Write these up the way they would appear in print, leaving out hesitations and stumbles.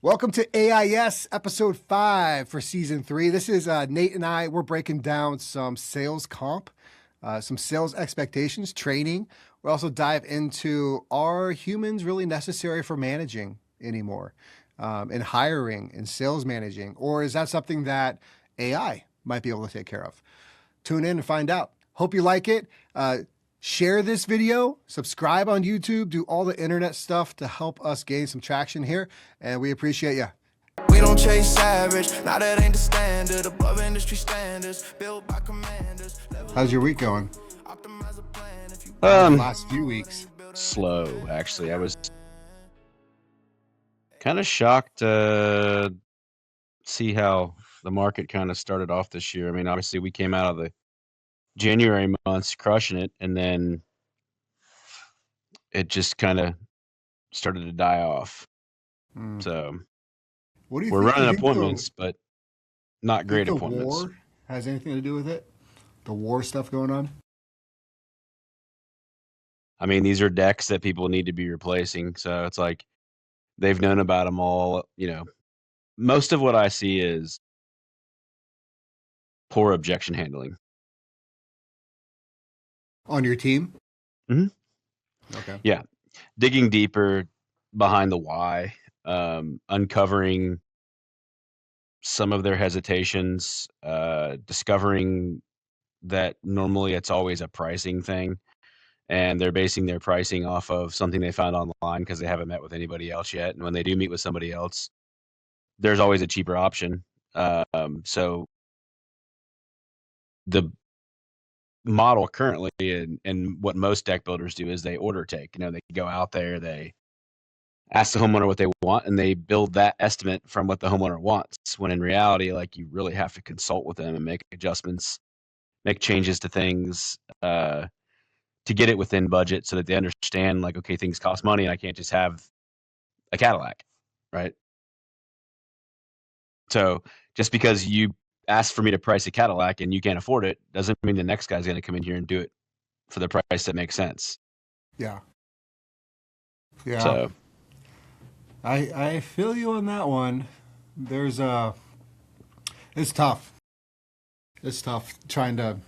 Welcome to AIS episode 5 for season 3. This is Nate and I. We're breaking down some sales comp, some sales expectations, training. We'll also dive into, are humans really necessary for managing anymore, and hiring and sales managing, or is that something that AI might be able to take care of? Tune in and find out. Hope you like it. Share this video, subscribe on YouTube, do all the internet stuff to help us gain some traction here, and we appreciate you. We don't chase average, now that ain't the standard, above industry standards, built by commanders. How's your week going? Last Few weeks. slow, actually. I was kind of shocked to see how the market kind of started off this year. I mean, obviously we came out of the January months crushing it, and then it just kind of started to die off. So What do you we're think? running appointments, but not great the appointments. war has anything to do with it? The war stuff going on? I mean, these are decks that people need to be replacing. So it's like they've known about them all. Most of what I see is poor objection handling. On your team? Mhm. Okay. Yeah. Digging deeper behind the why, uncovering some of their hesitations, discovering that normally it's always a pricing thing, and they're basing their pricing off of something they found online because they haven't met with anybody else yet. And when they do meet with somebody else, there's always a cheaper option. So the model currently and what most deck builders do is they order take. They go out there, they ask the homeowner what they want, and they build that estimate from what the homeowner wants, when in reality, like, you really have to consult with them and make adjustments, make changes to things, to get it within budget so that they understand, like, okay, things cost money and I can't just have a Cadillac, right? So just because you ask for me to price a Cadillac and you can't afford it doesn't mean the next guy's going to come in here and do it for the price that makes sense. Yeah. So I feel you on that one. It's tough. It's tough trying to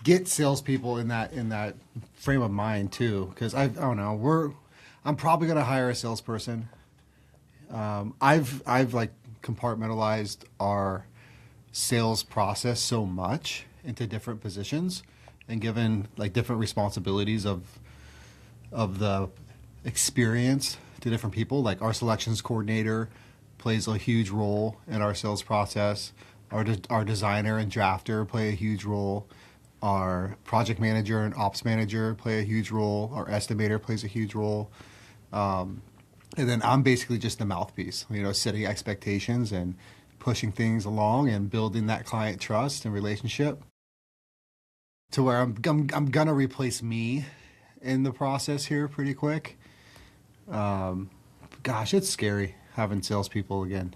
get salespeople in that frame of mind too, because I don't know. I'm probably gonna hire a salesperson. I've like compartmentalized our sales process so much into different positions and given like different responsibilities of the experience to different people. Like our selections coordinator plays a huge role in our sales process. Our designer and drafter play a huge role. Our project manager and ops manager play a huge role. Our estimator plays a huge role. And then I'm basically just the mouthpiece, setting expectations and pushing things along and building that client trust and relationship to where I'm gonna replace me in the process here pretty quick. Gosh, it's scary having salespeople again.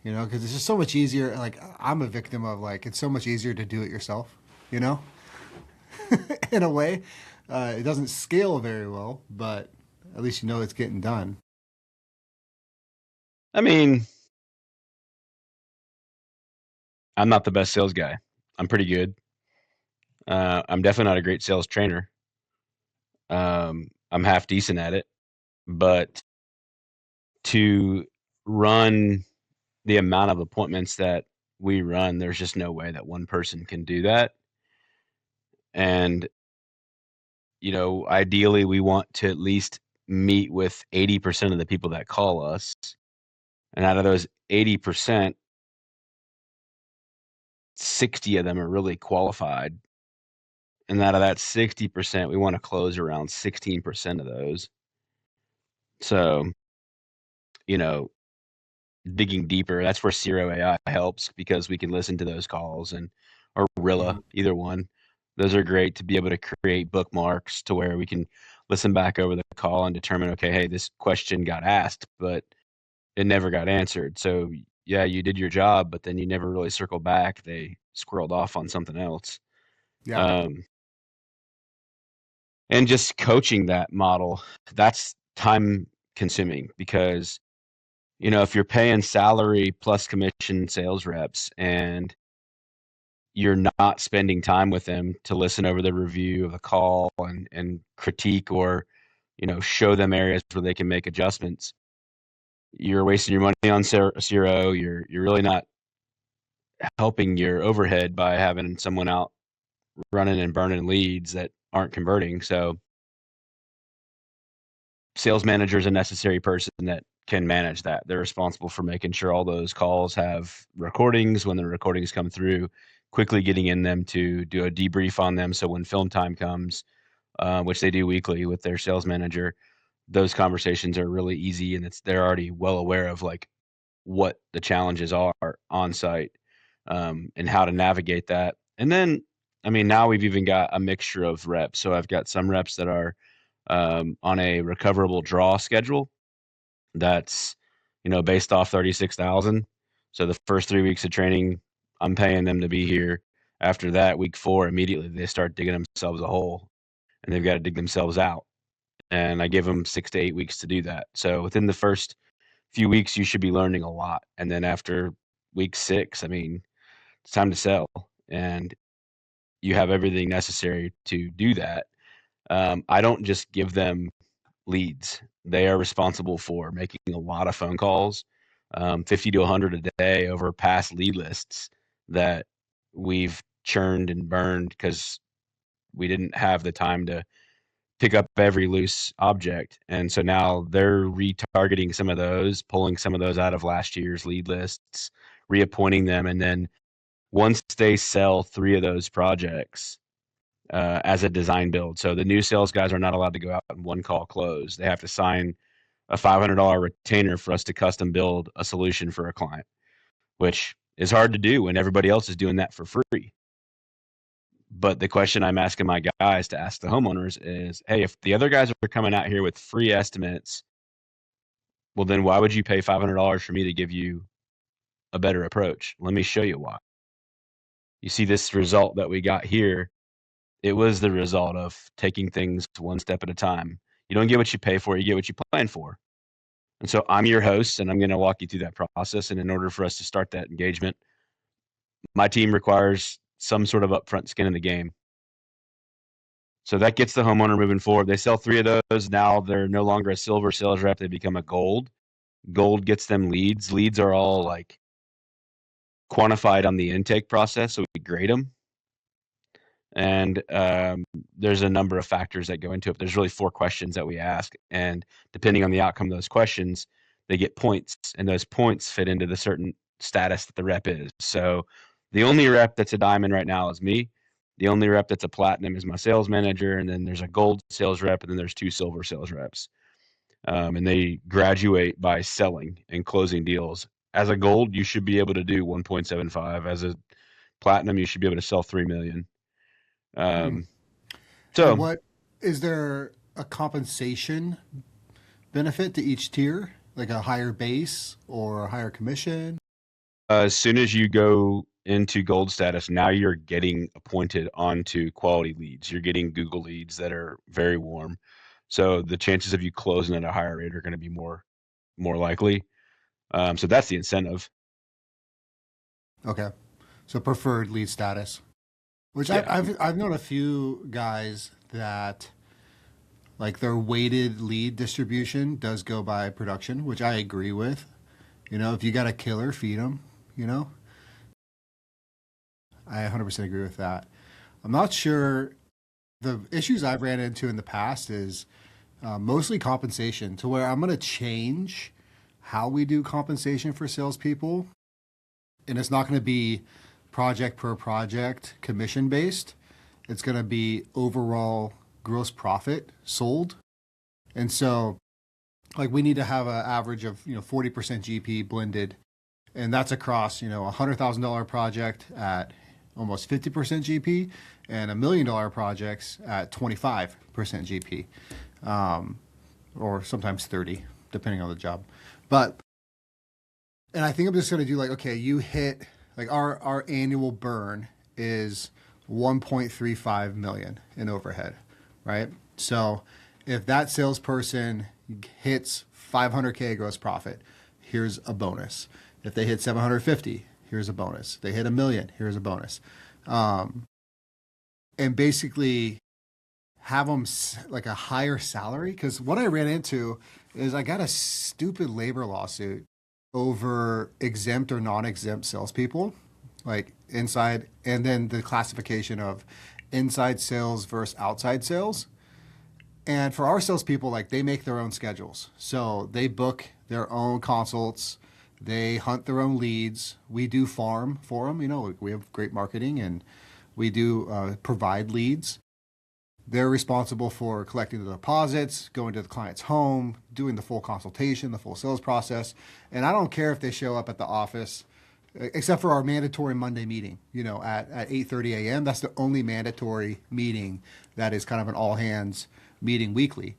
Because it's just so much easier. Like, I'm a victim of, like, it's so much easier to do it yourself, in a way. It doesn't scale very well, but at least it's getting done. I mean, I'm not the best sales guy. I'm pretty good. I'm definitely not a great sales trainer. I'm half decent at it, but to run the amount of appointments that we run, there's just no way that one person can do that. And, ideally we want to at least meet with 80% of the people that call us. And out of those 80%, 60 of them are really qualified. And out of that 60%, we want to close around 16% of those. So, digging deeper, that's where Zero AI helps, because we can listen to those calls, or Rilla, either one. Those are great to be able to create bookmarks to where we can listen back over the call and determine, okay, hey, this question got asked, but it never got answered. So yeah, you did your job, but then you never really circled back. They squirreled off on something else. Yeah. And just coaching that model, that's time consuming, because if you're paying salary plus commission sales reps and you're not spending time with them to listen over the review of a call and critique or, show them areas where they can make adjustments, you're wasting your money on zero. You're really not helping your overhead by having someone out running and burning leads that aren't converting. So sales manager is a necessary person that can manage that. They're responsible for making sure all those calls have recordings. When the recordings come through, quickly getting in them to do a debrief on them. So when film time comes, which they do weekly with their sales manager, those conversations are really easy, and they're already well aware of like what the challenges are on site, and how to navigate that. And then, I mean, now we've even got a mixture of reps. So I've got some reps that are on a recoverable draw schedule that's, based off 36,000. So the first 3 weeks of training, I'm paying them to be here. After that, week 4, immediately they start digging themselves a hole and they've got to dig themselves out. And I give them 6 to 8 weeks to do that. So within the first few weeks, you should be learning a lot. And then after week 6, I mean, it's time to sell. And you have everything necessary to do that. I don't just give them leads. They are responsible for making a lot of phone calls, 50 to 100 a day over past lead lists that we've churned and burned because we didn't have the time to pick up every loose object. And so now they're retargeting some of those, pulling some of those out of last year's lead lists, reappointing them. And then once they sell 3 of those projects, as a design build. So the new sales guys are not allowed to go out and one call close. They have to sign a $500 retainer for us to custom build a solution for a client, which is hard to do when everybody else is doing that for free. But the question I'm asking my guys to ask the homeowners is, hey, if the other guys are coming out here with free estimates, well, then why would you pay $500 for me to give you a better approach? Let me show you why. You see this result that we got here. It was the result of taking things one step at a time. You don't get what you pay for, you get what you plan for. And so I'm your host, and I'm going to walk you through that process. And in order for us to start that engagement, my team requires some sort of upfront skin in the game. So that gets the homeowner moving forward. They sell 3 of those. Now they're no longer a silver sales rep. They become a gold. Gold gets them leads. Leads are all like quantified on the intake process, so we grade them. And there's a number of factors that go into it. There's really 4 questions that we ask. And depending on the outcome of those questions, they get points. And those points fit into the certain status that the rep is. So the only rep that's a diamond right now is me. The only rep that's a platinum is my sales manager. And then there's a gold sales rep. And then there's 2 silver sales reps. And they graduate by selling and closing deals. As a gold, you should be able to do 1.75. As a platinum, you should be able to sell 3 million. And So what is there a compensation benefit to each tier, like a higher base or a higher commission? as soon as you go into gold status, now you're getting appointed onto quality leads. You're getting Google leads that are very warm. So the chances of you closing at a higher rate are going to be more likely. So that's the incentive. Okay, so preferred lead status, which Yeah. I've known a few guys that like their weighted lead distribution does go by production, which I agree with. If you got a killer, feed them. I 100% agree with that. I'm not sure. The issues I've ran into in the past is mostly compensation, to where I'm going to change how we do compensation for salespeople. And it's not going to be project per project commission based. It's going to be overall gross profit sold. And so like we need to have an average of 40% GP blended, and that's across a $100,000 project at almost 50% GP and $1 million projects at 25% GP, or sometimes 30, depending on the job. And I think I'm just going to do like, okay, you hit like our annual burn is 1.35 million in overhead, right? So if that salesperson hits 500K gross profit, here's a bonus. If they hit 750, here's a bonus. They hit 1 million, here's a bonus. And basically have them like a higher salary. Because what I ran into is I got a stupid labor lawsuit over exempt or non-exempt salespeople, like inside, and then the classification of inside sales versus outside sales. And for our salespeople, like they make their own schedules. So they book their own consults. They hunt their own leads. We do farm for them. You know, we have great marketing and we do provide leads. They're responsible for collecting the deposits, going to the client's home, doing the full consultation, the full sales process. And I don't care if they show up at the office, except for our mandatory Monday meeting, you know, at 8:30 a.m. That's the only mandatory meeting that is kind of an all hands meeting weekly.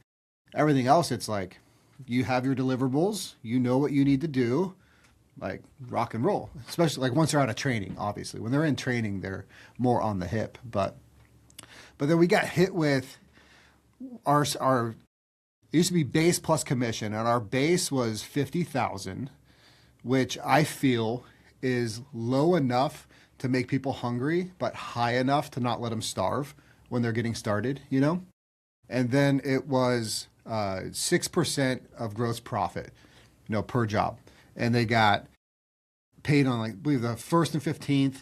Everything else, it's like you have your deliverables, you know what you need to do, like rock and roll, especially like once they're out of training, obviously. When they're in training, they're more on the hip. But then we got hit with our it used to be base plus commission, and our base was 50,000, which I feel is low enough to make people hungry, but high enough to not let them starve when they're getting started, you know? And then it was 6% of gross profit, you know, per job. And they got paid on, like, I believe the first and 15th,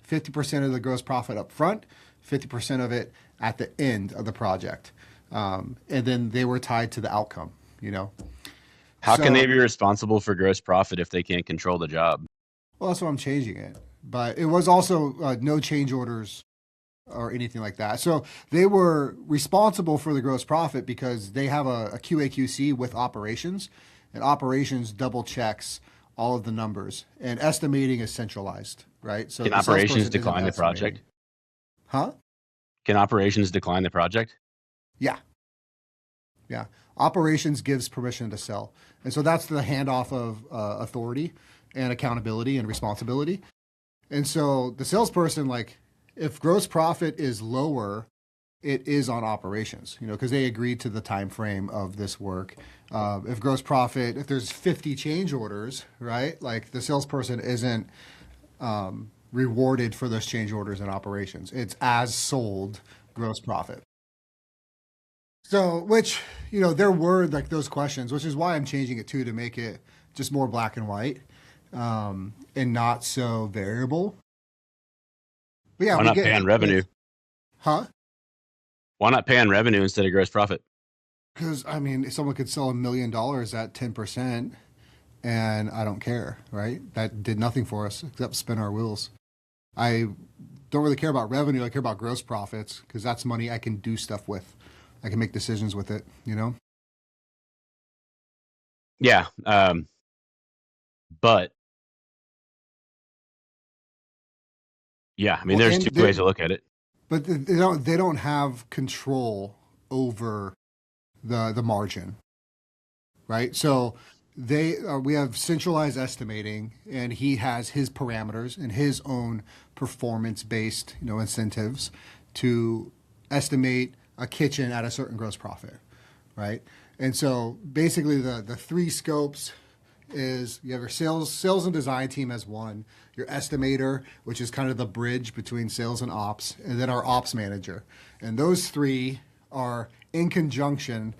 50% of the gross profit up front, 50% of it at the end of the project. And then they were tied to the outcome, you know. How can they be responsible for gross profit if they can't control the job? Well, that's why I'm changing it. But it was also no change orders or anything like that. So they were responsible for the gross profit because they have a QA/QC with operations, and operations double checks all of the numbers, and estimating is centralized, right? So can operations decline the project? Huh? Can operations decline the project? Yeah. Yeah. Operations gives permission to sell. And so that's the handoff of authority and accountability and responsibility. And so the salesperson, like, if gross profit is lower, it is on operations, you know, because they agreed to the time frame of this work. If gross profit, if there's 50 change orders, right, like the salesperson isn't rewarded for those change orders in operations. It's as sold gross profit. So, which, you know, there were like those questions, which is why I'm changing it too, to make it just more black and white and not so variable. But yeah, why not pay on revenue? Huh? Why not pay on revenue instead of gross profit? Because, I mean, if someone could sell $1 million at 10%, and I don't care, right? That did nothing for us except spin our wheels. I don't really care about revenue. I care about gross profits because that's money I can do stuff with. I can make decisions with it, you know? Yeah. But yeah, I mean, there's two ways to look at it. But they don't have control over the margin, right? So we have centralized estimating, and he has his parameters and his own performance-based, you know, incentives to estimate a kitchen at a certain gross profit, right? And so basically the three scopes is you have your sales and design team as one, your estimator, which is kind of the bridge between sales and ops, and then our ops manager. And those three are in conjunction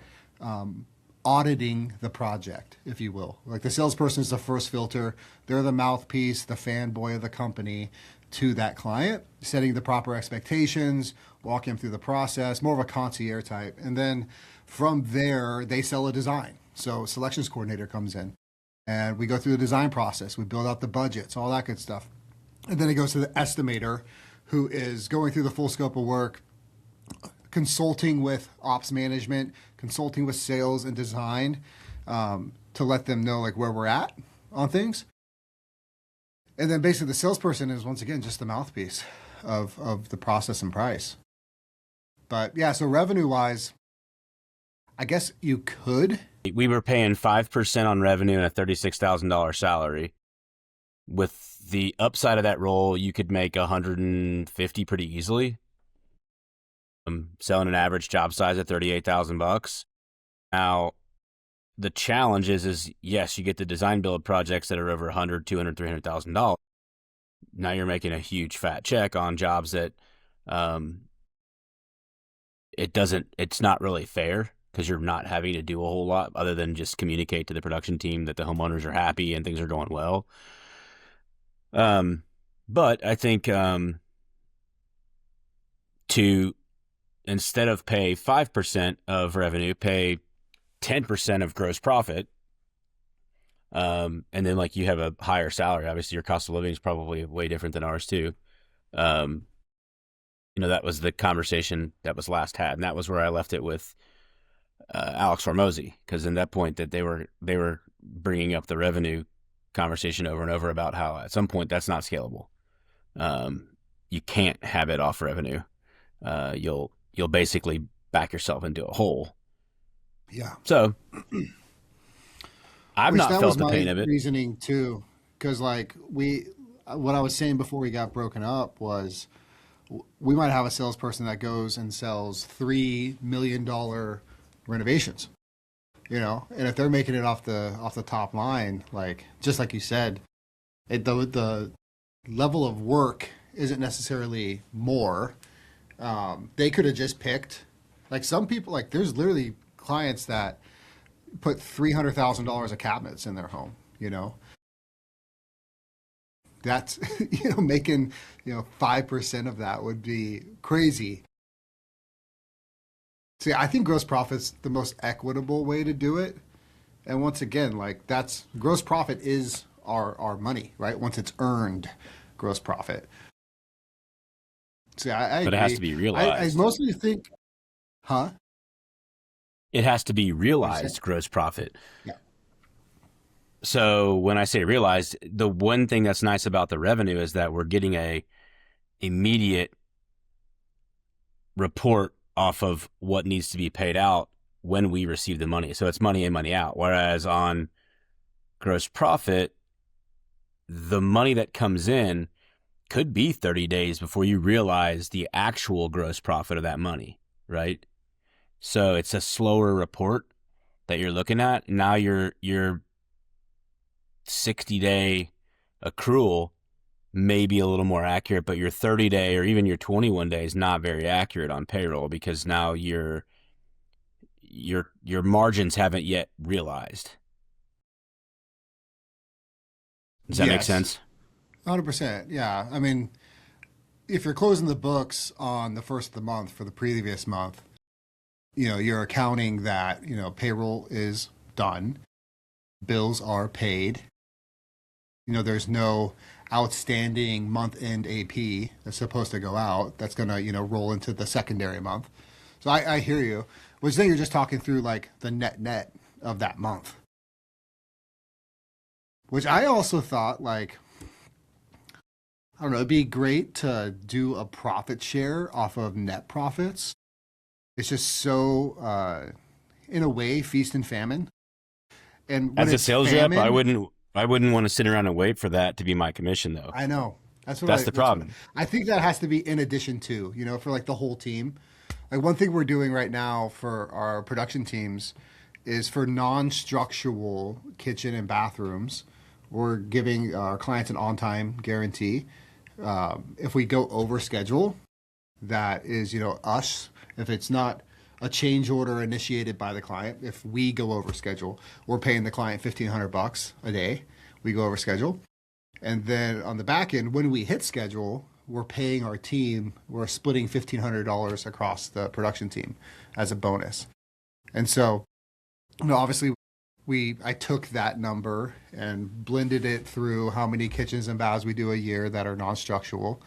auditing the project, if you will. Like the salesperson is the first filter. They're the mouthpiece, the fanboy of the company to that client, setting the proper expectations, walking them through the process, more of a concierge type. And then from there, they sell a design. So selections coordinator comes in, and we go through the design process. We build out the budgets, all that good stuff. And then it goes to the estimator, who is going through the full scope of work, consulting with ops management, consulting with sales and design to let them know like where we're at on things. And then basically the salesperson is, once again, just the mouthpiece of the process and price. But yeah, so revenue-wise, I guess you could. We were paying 5% on revenue and a $36,000 salary. With the upside of that role, you could make 150 pretty easily. Selling an average job size at $38,000. Now, the challenge is yes, you get the design build projects that are over $100, $200, $300,000. Now you're making a huge fat check on jobs that it's not really fair because you're not having to do a whole lot other than just communicate to the production team that the homeowners are happy and things are going well. But I think to instead of pay 5% of revenue, pay 10% of gross profit. And then like you have a higher salary. Obviously your cost of living is probably way different than ours too. That was the conversation that was last had. And that was where I left it with Alex Hormozy, because in that point that they were bringing up the revenue conversation over and over about how at some point that's not scalable. You can't have it off revenue. You'll basically back yourself into a hole. Yeah. So I've not felt the pain of it. Reasoning too, because like what I was saying before we got broken up was we might have a salesperson that goes and sells $3 million renovations, and if they're making it off the top line, like just like you said, the level of work isn't necessarily more. They could have just picked, like some people, like there's literally clients that put $300,000 of cabinets in their home, that's, making, 5% of that would be crazy. See, I think gross profit's the most equitable way to do it. And once again, like that's gross profit is our money, right? Once it's earned gross profit. See, I but it agree. has to be realized. I mostly think, huh? It has to be realized gross profit. Yeah. So when I say realized, the one thing that's nice about the revenue is that we're getting a immediate report off of what needs to be paid out when we receive the money. So it's money in, money out. Whereas on gross profit, the money that comes in could be 30 days before you realize the actual gross profit of that money, right? So it's a slower report that you're looking at. Now your 60-day accrual may be a little more accurate, but your 30-day or even your 21-day is not very accurate on payroll because now your margins haven't yet realized. Does that make sense? 100%. Yeah. I mean, if you're closing the books on the first of the month for the previous month, you're accounting that, payroll is done, bills are paid. There's no outstanding month-end AP that's supposed to go out that's going to, roll into the secondary month. So I hear you. Which then you're just talking through like the net of that month. Which I also thought like, I don't know, it'd be great to do a profit share off of net profits. It's just so, in a way, feast and famine. And as a sales rep, I wouldn't want to sit around and wait for that to be my commission, though. I know. That's the problem. I think that has to be in addition to, for like the whole team. Like one thing we're doing right now for our production teams is for non-structural kitchen and bathrooms, we're giving our clients an on-time guarantee. If we go over schedule, that is, us. If it's not a change order initiated by the client, if we go over schedule, we're paying the client $1,500 a day. We go over schedule. And then on the back end, when we hit schedule, we're paying our team, we're splitting $1,500 across the production team as a bonus. And so, obviously, I took that number and blended it through how many kitchens and baths we do a year that are non-structural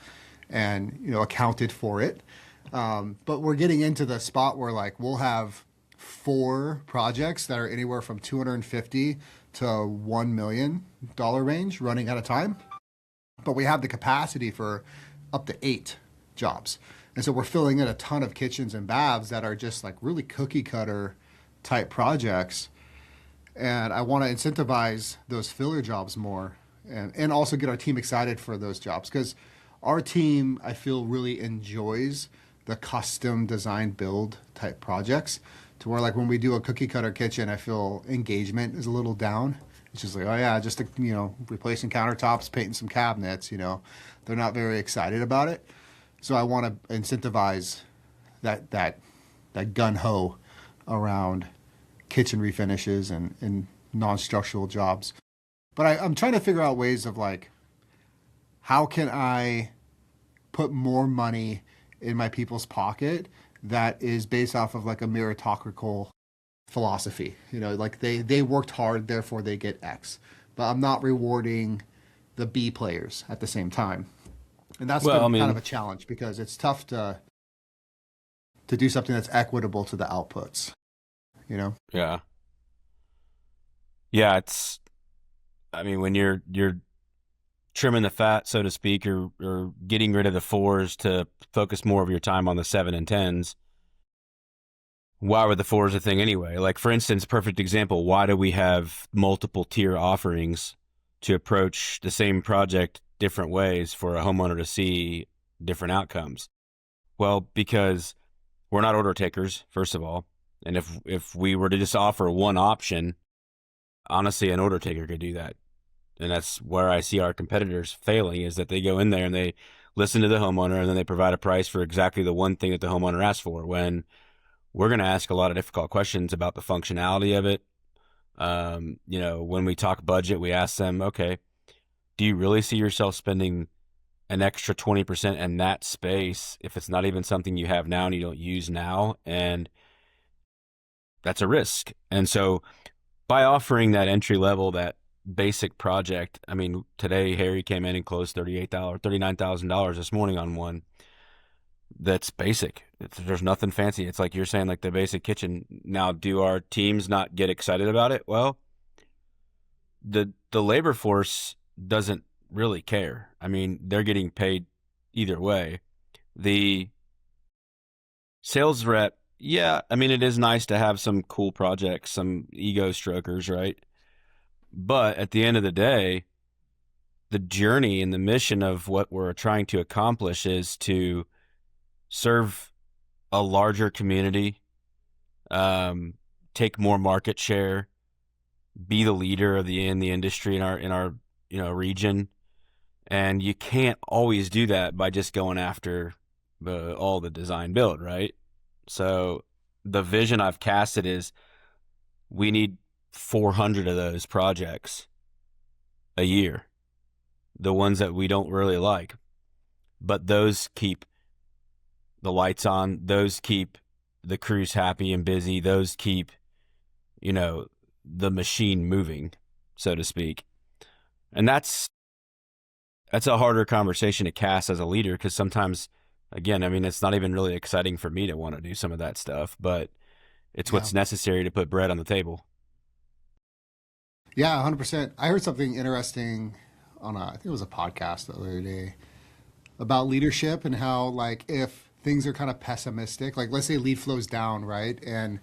and, accounted for it. But we're getting into the spot where like we'll have 4 projects that are anywhere from $250 to $1 million range running at a time. But we have the capacity for up to 8 jobs. And so we're filling in a ton of kitchens and baths that are just like really cookie cutter type projects. And I want to incentivize those filler jobs more and also get our team excited for those jobs. Because our team, I feel, really enjoys the custom design build type projects to where like when we do a cookie cutter kitchen, I feel engagement is a little down. It's just like, oh yeah, just replacing countertops, painting some cabinets. They're not very excited about it. So I want to incentivize that gun ho around kitchen refinishes and non-structural jobs. But I'm trying to figure out ways of like, how can I put more money in my people's pocket that is based off of like a meritocratic philosophy. Like they worked hard, therefore they get X. But I'm not rewarding the B players at the same time. And that's been kind of a challenge because it's tough to do something that's equitable to the outputs. Yeah. Yeah, when you're trimming the fat, so to speak, or getting rid of the 4s to focus more of your time on the 7 and 10s. Why were the 4s a thing anyway? Like, for instance, perfect example, why do we have multiple tier offerings to approach the same project different ways for a homeowner to see different outcomes? Well, because we're not order takers, first of all. And if we were to just offer one option, honestly, an order taker could do that. And that's where I see our competitors failing, is that they go in there and they listen to the homeowner and then they provide a price for exactly the one thing that the homeowner asked for, when we're going to ask a lot of difficult questions about the functionality of it. When we talk budget, we ask them, okay, do you really see yourself spending an extra 20% in that space if it's not even something you have now and you don't use now? And that's a risk. And so by offering that entry level, that basic project, today Harry came in and closed $39,000 this morning on one that's basic. There's nothing fancy. It's like you're saying, like the basic kitchen. Now, do our teams not get excited about it? Well, the labor force doesn't really care. They're getting paid either way. The sales rep, yeah, it is nice to have some cool projects, some ego strokers, right? But at the end of the day, the journey and the mission of what we're trying to accomplish is to serve a larger community, take more market share, be the leader in the industry in our region. And you can't always do that by just going after all the design build, right? So the vision I've casted is we need 400 of those projects a year, the ones that we don't really like, but those keep the lights on, those keep the crews happy and busy, those keep the machine moving, so to speak. And that's a harder conversation to cast as a leader, because sometimes, again, it's not even really exciting for me to want to do some of that stuff, but it's what's necessary to put bread on the table. Yeah, 100%. I heard something interesting on I think it was a podcast the other day about leadership and how, like, if things are kind of pessimistic, like let's say lead flows down, right? And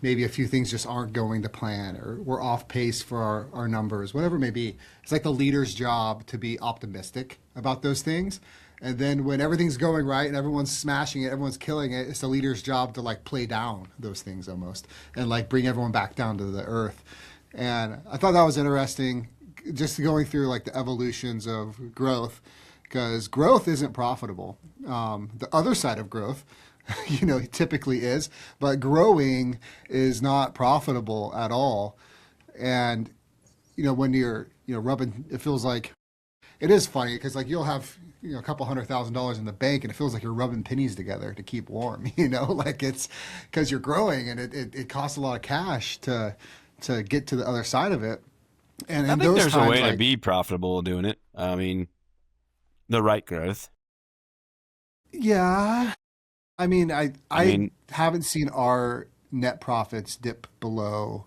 maybe a few things just aren't going to plan, or we're off pace for our numbers, whatever it may be. It's like the leader's job to be optimistic about those things. And then when everything's going right and everyone's smashing it, everyone's killing it, it's the leader's job to like play down those things almost and like bring everyone back down to the earth. And I thought that was interesting, just going through like the evolutions of growth, because growth isn't profitable. The other side of growth, typically is, but growing is not profitable at all. And, when you're, rubbing, it feels like, it is funny because like you'll have, a couple $100,000 in the bank and it feels like you're rubbing pennies together to keep warm, like it's because you're growing and it costs a lot of cash to get to the other side of it. And I think there's a way to be profitable doing it. The right growth. Yeah. I haven't seen our net profits dip below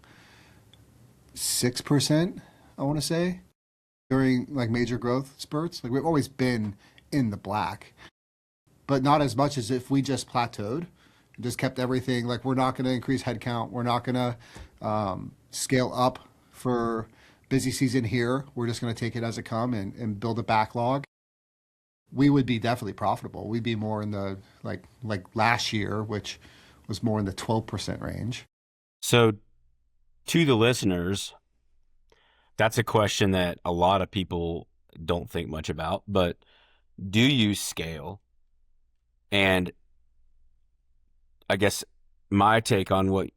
6%, I want to say, during like major growth spurts. Like we've always been in the black, but not as much as if we just plateaued and just kept everything. Like we're not going to increase headcount. We're not going to scale up for busy season here. We're just going to take it as it come and build a backlog. We would be definitely profitable. We'd be more in the like last year, which was more in the 12% range. So to the listeners, that's a question that a lot of people don't think much about, but do you scale? And I guess my take on what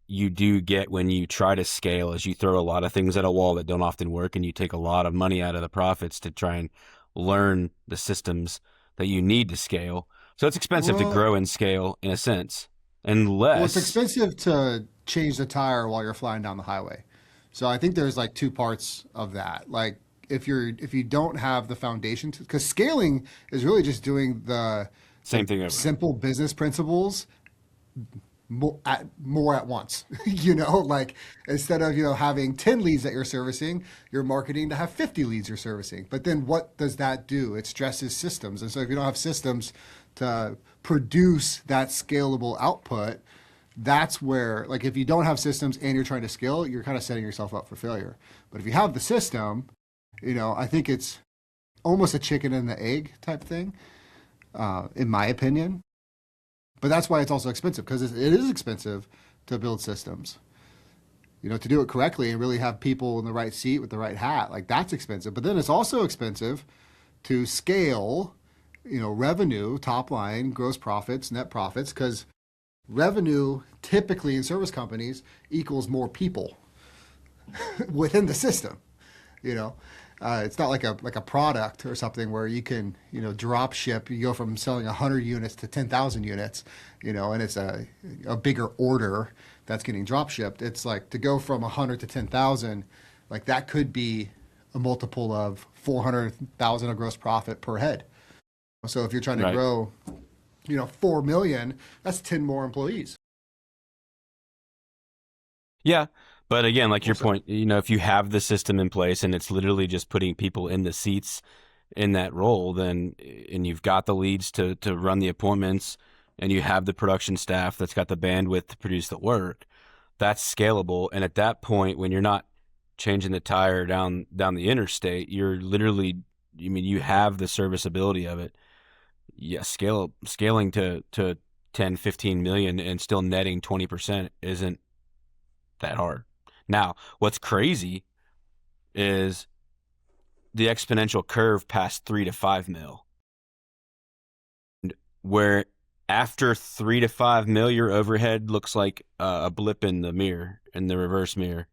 you do get when you try to scale is you throw a lot of things at a wall that don't often work, and you take a lot of money out of the profits to try and learn the systems that you need to scale. So it's expensive to grow and scale in a sense. Well, it's expensive to change the tire while you're flying down the highway. So I think there's like two parts of that. Like if you don't have the foundation, because scaling is really just doing the same thing over. Simple business principles more at once. You know, like instead of having 10 leads that you're servicing, you're marketing to have 50 leads you're servicing. But then what does that do? It stresses systems, and so if you don't have systems to produce that scalable output, that's where, like, if you don't have systems and you're trying to scale, you're kind of setting yourself up for failure. But if you have the system, I think it's almost a chicken and the egg type thing, in my opinion. But that's why it's also expensive, because it is expensive to build systems. To do it correctly and really have people in the right seat with the right hat, like that's expensive. But then it's also expensive to scale, revenue, top line, gross profits, net profits, because revenue typically in service companies equals more people within the system. It's not like a product or something where you can drop ship. You go from selling 100 units to 10,000 units, and it's a bigger order that's getting drop shipped. It's like to go from 100 to 10,000, like that could be a multiple of 400,000 of gross profit per head. So if you're trying to grow 4 million, that's 10 more employees. Yeah. But again, like your point, if you have the system in place and it's literally just putting people in the seats in that role, then, and you've got the leads to run the appointments, and you have the production staff that's got the bandwidth to produce the work, that's scalable. And at that point, when you're not changing the tire down the interstate, you're literally, you have the serviceability of it. Yeah, scaling to 10, 15 million and still netting 20% isn't that hard. Now, what's crazy is the exponential curve past 3 to 5 mil, where after 3 to 5 mil, your overhead looks like a blip in the mirror, in the reverse mirror.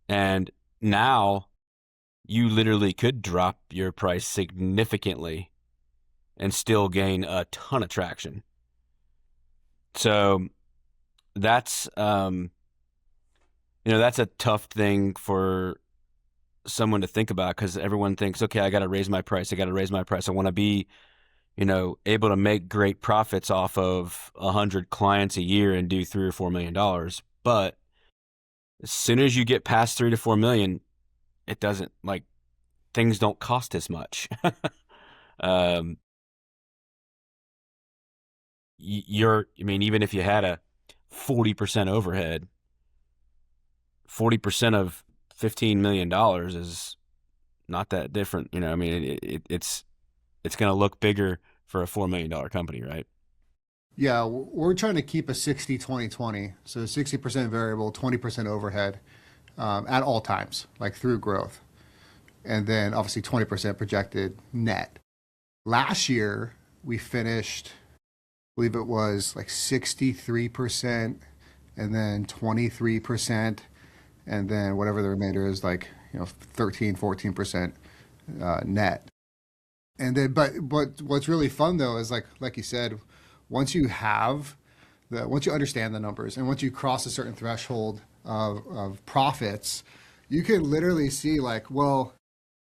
And now you literally could drop your price significantly and still gain a ton of traction. So that's, that's a tough thing for someone to think about, because everyone thinks, okay, I got to raise my price. I want to be, able to make great profits off of 100 clients a year and do $3 or $4 million. But as soon as you get past 3 to 4 million, it doesn't, like, things don't cost as much. Even if you had a 40% overhead, 40% of $15 million is not that different. It's going to look bigger for a $4 million company, right? Yeah, we're trying to keep a 60-20-20. So 60% variable, 20% overhead at all times, like through growth. And then obviously 20% projected net. Last year, we finished, I believe it was like 63%, and then 23%, and then whatever the remainder is, like 13, 14% net. And then, but what's really fun though is like you said, once you understand the numbers, and once you cross a certain threshold of profits, you can literally see like, well,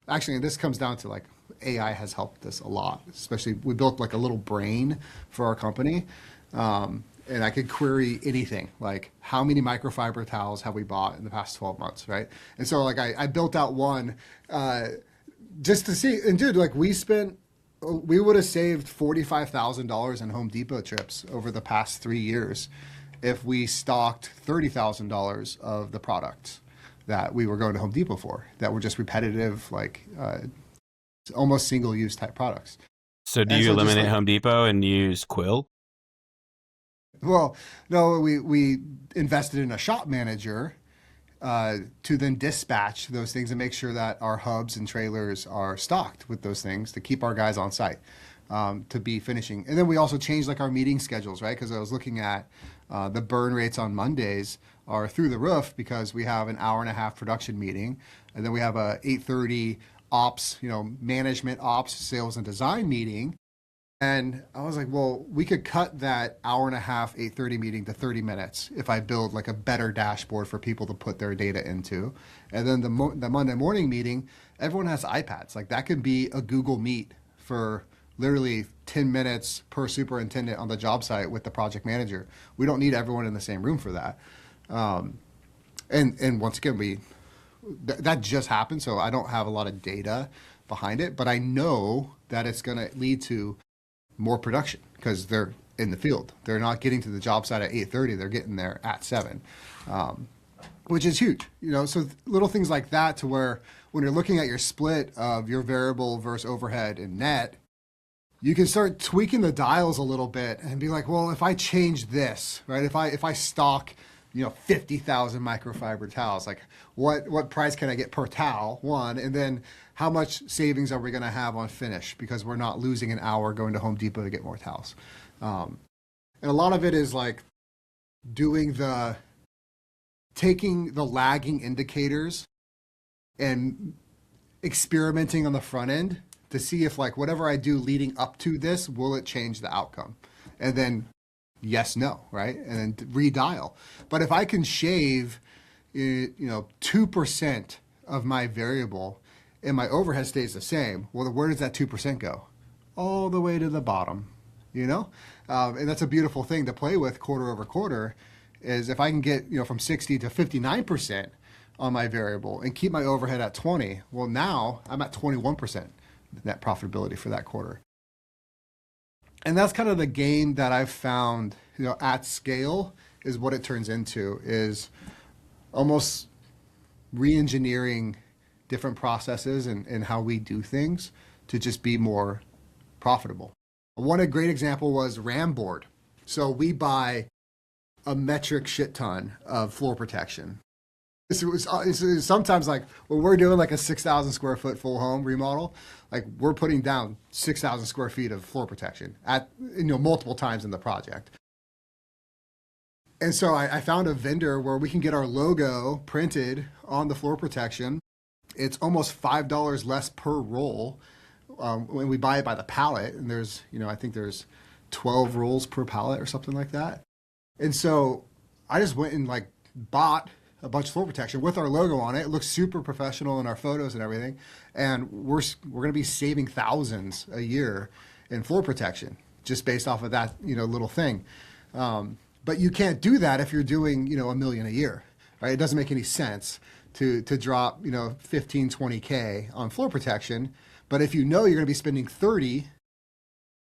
actually, and this comes down to like AI has helped us a lot. Especially, we built like a little brain for our company, and I could query anything, like how many microfiber towels have we bought in the past 12 months, right? And so like I built out one just to see, and dude, like we would have saved $45,000 in Home Depot trips over the past 3 years if we stocked $30,000 of the products that we were going to Home Depot for, that were just repetitive, like almost single-use type products. So do you eliminate Home Depot and use Quill? Well, no, we invested in a shop manager to then dispatch those things and make sure that our hubs and trailers are stocked with those things to keep our guys on site to be finishing. And then we also changed like our meeting schedules, right? Because I was looking at the burn rates on Mondays are through the roof because we have an hour and a half production meeting, and then we have a 8:30 ops, management ops, sales and design meeting. And I was like, well, we could cut that hour and a half, 8:30 meeting to 30 minutes if I build like a better dashboard for people to put their data into. And then the Monday morning meeting, everyone has iPads. Like that could be a Google Meet for literally 10 minutes per superintendent on the job site with the project manager. We don't need everyone in the same room for that. And once again, that just happened, so I don't have a lot of data behind it, but I know that it's going to lead to more production because they're in the field. They're not getting to the job site at 8:30. They're getting there at 7, which is huge. So little things like that to where when you're looking at your split of your variable versus overhead and net, you can start tweaking the dials a little bit and be like, well, if I change this, right? If I stock 50,000 microfiber towels, like what price can I get per towel, one, and then how much savings are we going to have on finish because we're not losing an hour going to Home Depot to get more towels. And a lot of it is like taking the lagging indicators and experimenting on the front end to see if like whatever I do leading up to this, will it change the outcome? And then yes, no, right? And then redial. But if I can shave, 2% of my variable and my overhead stays the same, well, where does that 2% go? All the way to the bottom, And that's a beautiful thing to play with quarter over quarter is if I can get, from 60 to 59% on my variable and keep my overhead at 20, well, now I'm at 21% net profitability for that quarter. And that's kind of the game that I've found, at scale is what it turns into is almost re-engineering different processes and how we do things to just be more profitable. One great example was RAM board. So we buy a metric shit ton of floor protection. It's sometimes like when we're doing like a 6,000 square foot full home remodel, like we're putting down 6,000 square feet of floor protection at multiple times in the project. And so I found a vendor where we can get our logo printed on the floor protection. It's almost $5 less per roll when we buy it by the pallet. And there's, I think there's 12 rolls per pallet or something like that. And so I just went and like bought a bunch of floor protection with our logo on it. It looks super professional in our photos and everything. And we're going to be saving thousands a year in floor protection just based off of that, little thing. But you can't do that if you're doing, $1 million a year, right? It doesn't make any sense to drop, 15, 20K on floor protection. But if you're going to be spending 30,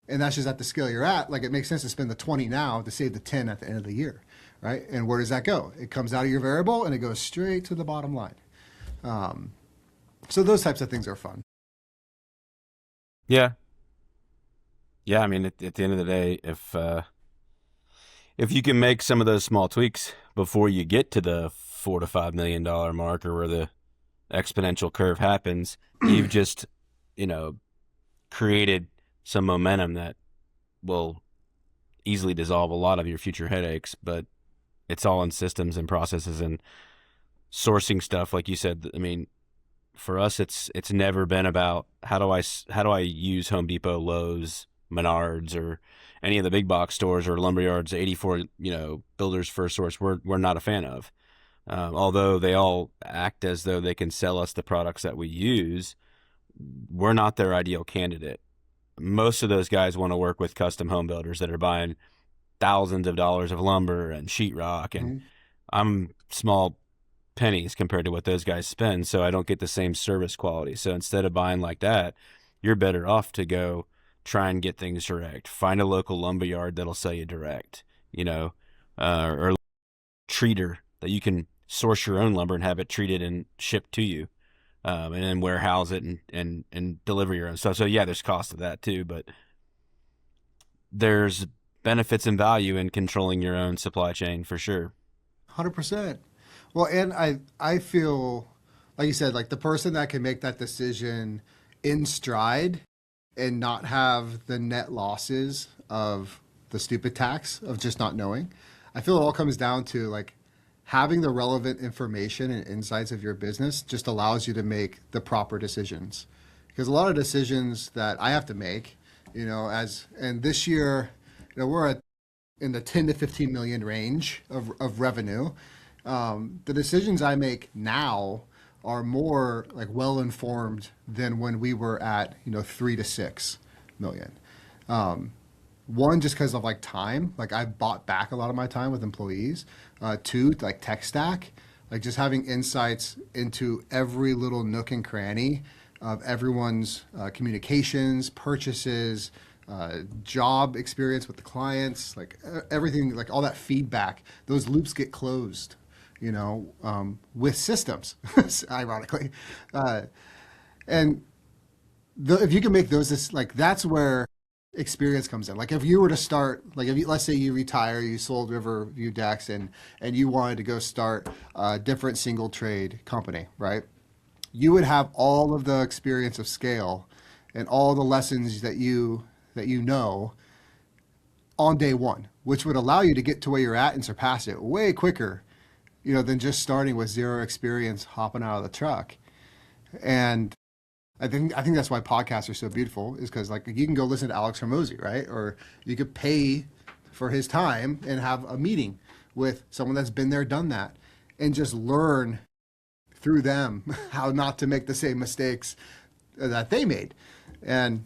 and that's just at the scale you're at, like it makes sense to spend the 20 now to save the 10 at the end of the year, right? And where does that go? It comes out of your variable and it goes straight to the bottom line. So those types of things are fun. Yeah. Yeah, I mean, at the end of the day, if you can make some of those small tweaks before you get to the $4 to $5 million mark or where the exponential curve happens, you've just, created some momentum that will easily dissolve a lot of your future headaches. But it's all in systems and processes and sourcing stuff. Like you said, I mean, for us, it's never been about how do I use Home Depot, Lowe's, Menards, or any of the big box stores or lumberyards, 84, builders first source. We're not a fan of, although they all act as though they can sell us the products that we use. We're not their ideal candidate. Most of those guys want to work with custom home builders that are buying thousands of dollars of lumber and sheetrock, and I'm small pennies compared to what those guys spend, so I don't get the same service quality. So instead of buying like that, you're better off to go try and get things direct. Find a local lumberyard that'll sell you direct, or treater that you can source your own lumber and have it treated and shipped to you, and then warehouse it and deliver your own stuff. So yeah, there's cost of that too, but there's benefits and value in controlling your own supply chain for sure. 100%. Well, and I feel, like you said, like the person that can make that decision in stride and not have the net losses of the stupid tax of just not knowing. I feel it all comes down to like having the relevant information and insights of your business just allows you to make the proper decisions. Because a lot of decisions that I have to make, and this year, we're in the 10 to 15 million range of revenue. The decisions I make now are more like well-informed than when we were at, 3 to 6 million. One, just because of like time, like I bought back a lot of my time with employees. Two, like tech stack, like just having insights into every little nook and cranny of everyone's communications, purchases, job experience with the clients, like everything, like all that feedback, those loops get closed, with systems, ironically. And if you can make those, like that's where experience comes in. Like if you were to start, like let's say you retire, you sold Riverview Decks and you wanted to go start a different single trade company, right? You would have all of the experience of scale and all the lessons that you know on day one, which would allow you to get to where you're at and surpass it way quicker, than just starting with zero experience, hopping out of the truck. And I think that's why podcasts are so beautiful, is because like you can go listen to Alex Hormozy, right? Or you could pay for his time and have a meeting with someone that's been there, done that, and just learn through them how not to make the same mistakes that they made. And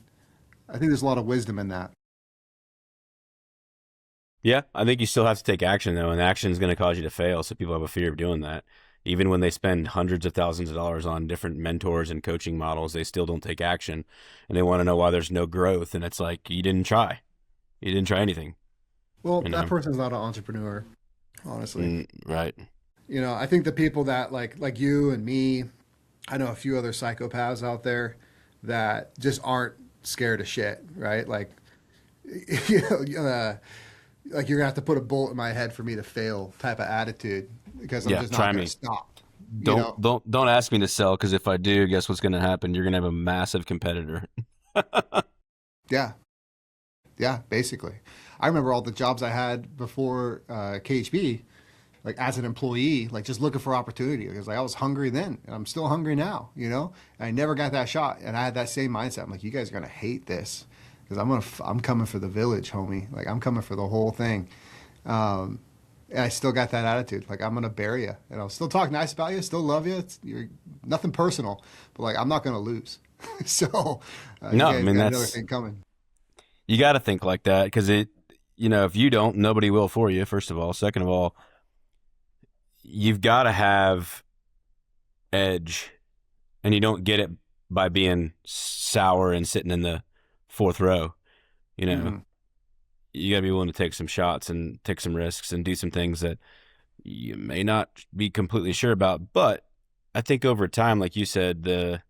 I think there's a lot of wisdom in that. Yeah, I think you still have to take action though, and action is going to cause you to fail. So people have a fear of doing that. Even when they spend hundreds of thousands of dollars on different mentors and coaching models, they still don't take action, and they want to know why there's no growth. And it's like, you didn't try. You didn't try anything. Well, that person's not an entrepreneur, honestly. Right. I think the people that like you and me, I know a few other psychopaths out there that just aren't scared of shit, right? Like, like you're gonna have to put a bullet in my head for me to fail type of attitude, because I'm just not gonna stop. Don't ask me to sell, because if I do, guess what's gonna happen? You're gonna have a massive competitor. Yeah, basically. I remember all the jobs I had before KHB, like as an employee, like just looking for opportunity, because like I was hungry then and I'm still hungry now, and I never got that shot, and I had that same mindset. I'm like, you guys are gonna hate this, because I'm coming for the village, homie. Like I'm coming for the whole thing. And I still got that attitude. Like I'm gonna bury you, and I'll still talk nice about you, still love you. You're nothing personal, but like I'm not gonna lose. So no, I mean, that's another thing coming. You got to think like that, because if you don't, nobody will for you. First of all, second of all, you've got to have edge, and you don't get it by being sour and sitting in the fourth row. You got to be willing to take some shots and take some risks and do some things that you may not be completely sure about. But I think over time, like you said, the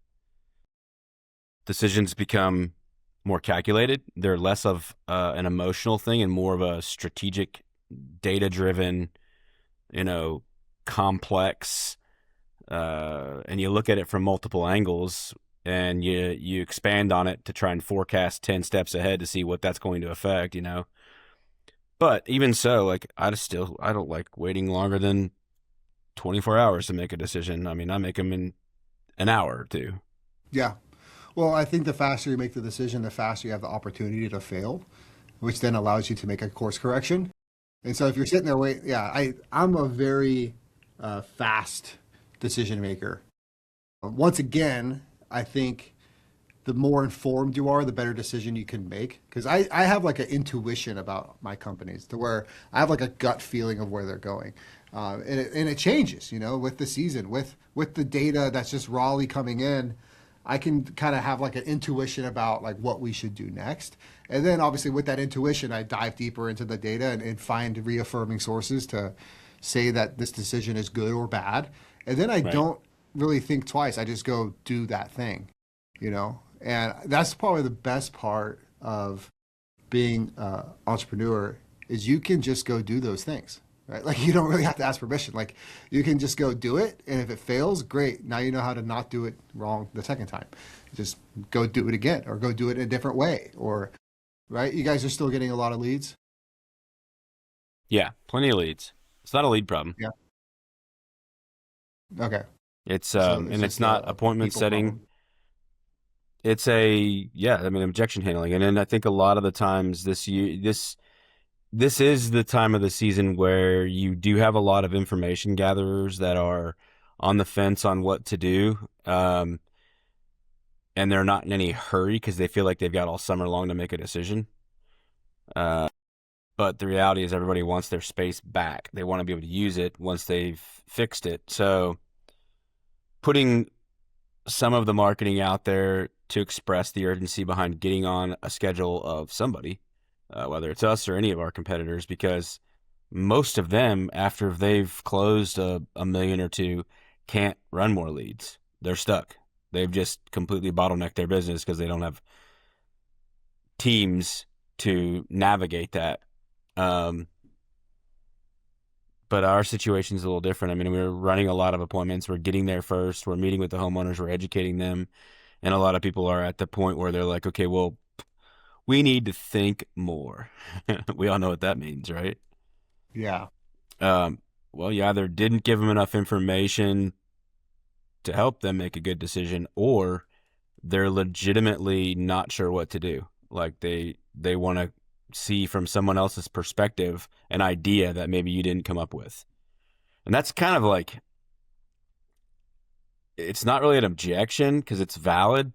decisions become more calculated. They're less of an emotional thing and more of a strategic, data-driven, complex, and you look at it from multiple angles, and you expand on it to try and forecast 10 steps ahead to see what that's going to affect, But even so, like I don't like waiting longer than 24 hours to make a decision. I mean, I make them in an hour or two. Yeah. Well, I think the faster you make the decision, the faster you have the opportunity to fail, which then allows you to make a course correction. And so if you're sitting there waiting, I'm a very fast decision maker. Once again, I think the more informed you are, the better decision you can make. Because I have like an intuition about my companies, to where I have like a gut feeling of where they're going. And it changes, with the season, with the data that's just rawly coming in. I can kind of have like an intuition about like what we should do next. And then obviously with that intuition, I dive deeper into the data and find reaffirming sources to say that this decision is good or bad. And then I don't really think twice. I just go do that thing, And that's probably the best part of being entrepreneur is you can just go do those things, right? Like you don't really have to ask permission. Like you can just go do it, and if it fails, great. Now you know how to not do it wrong the second time. Just go do it again, or go do it in a different way, or right. You guys are still getting a lot of leads. Yeah, plenty of leads. It's not a lead problem. Yeah. Okay. It's So and it's it's just not a appointment people setting. problem. It's objection handling. And then I think a lot of the times this is the time of the season where you do have a lot of information gatherers that are on the fence on what to do. And they're not in any hurry because they feel like they've got all summer long to make a decision. But the reality is everybody wants their space back. They want to be able to use it once they've fixed it. So putting some of the marketing out there to express the urgency behind getting on a schedule of somebody, whether it's us or any of our competitors, because most of them, after they've closed a million or two, can't run more leads. They're stuck. They've just completely bottlenecked their business because they don't have teams to navigate that. But our situation is a little different. I mean, we're running a lot of appointments. We're getting there first. We're meeting with the homeowners. We're educating them. And a lot of people are at the point where they're like, okay, well, we need to think more. We all know what that means, right? Yeah. Well, you either didn't give them enough information to help them make a good decision, or they're legitimately not sure what to do. Like they want to see from someone else's perspective an idea that maybe you didn't come up with. And that's kind of like, it's not really an objection because it's valid.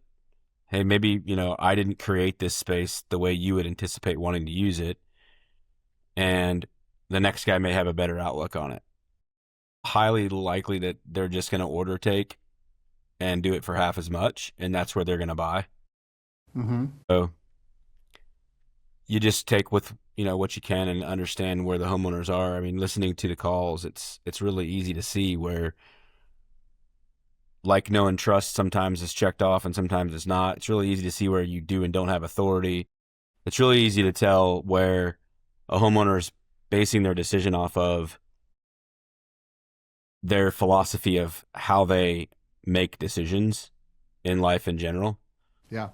Hey, maybe, I didn't create this space the way you would anticipate wanting to use it. And the next guy may have a better outlook on it. Highly likely that they're just going to order take and do it for half as much. And that's where they're going to buy. Mm-hmm. So you just take with, what you can and understand where the homeowners are. I mean, listening to the calls, it's really easy to see where like, know, and trust sometimes is checked off and sometimes it's not. It's really easy to see where you do and don't have authority. It's really easy to tell where a homeowner is basing their decision off of their philosophy of how they make decisions in life in general. Yeah.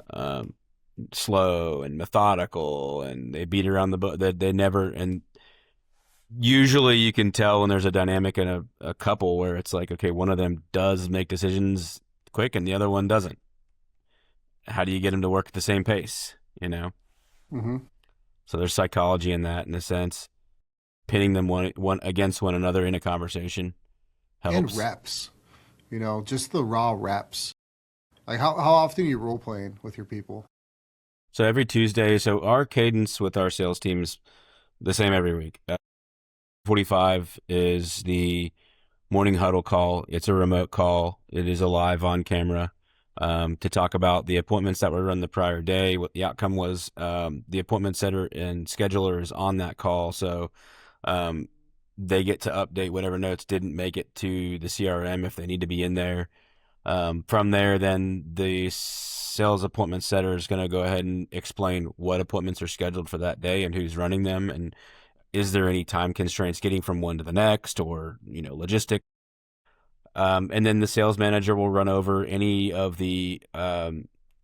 Slow and methodical, and they beat around the bush. They never, and usually you can tell when there's a dynamic in a couple where it's like, okay, one of them does make decisions quick and the other one doesn't. How do you get them to work at the same pace, Mm-hmm. So there's psychology in that, in a sense. Pitting them one against one another in a conversation helps. And reps, just the raw reps. Like how often are you role playing with your people? So every Tuesday, so our cadence with our sales team is the same every week. 45 is the morning huddle call. It's a remote call. It is a live on camera to talk about the appointments that were run the prior day, what the outcome was. The appointment setter and scheduler is on that call. So they get to update whatever notes didn't make it to the CRM if they need to be in there. From there, then the sales appointment setter is going to go ahead and explain what appointments are scheduled for that day and who's running them, and is there any time constraints getting from one to the next, or logistic. And then the sales manager will run over any of the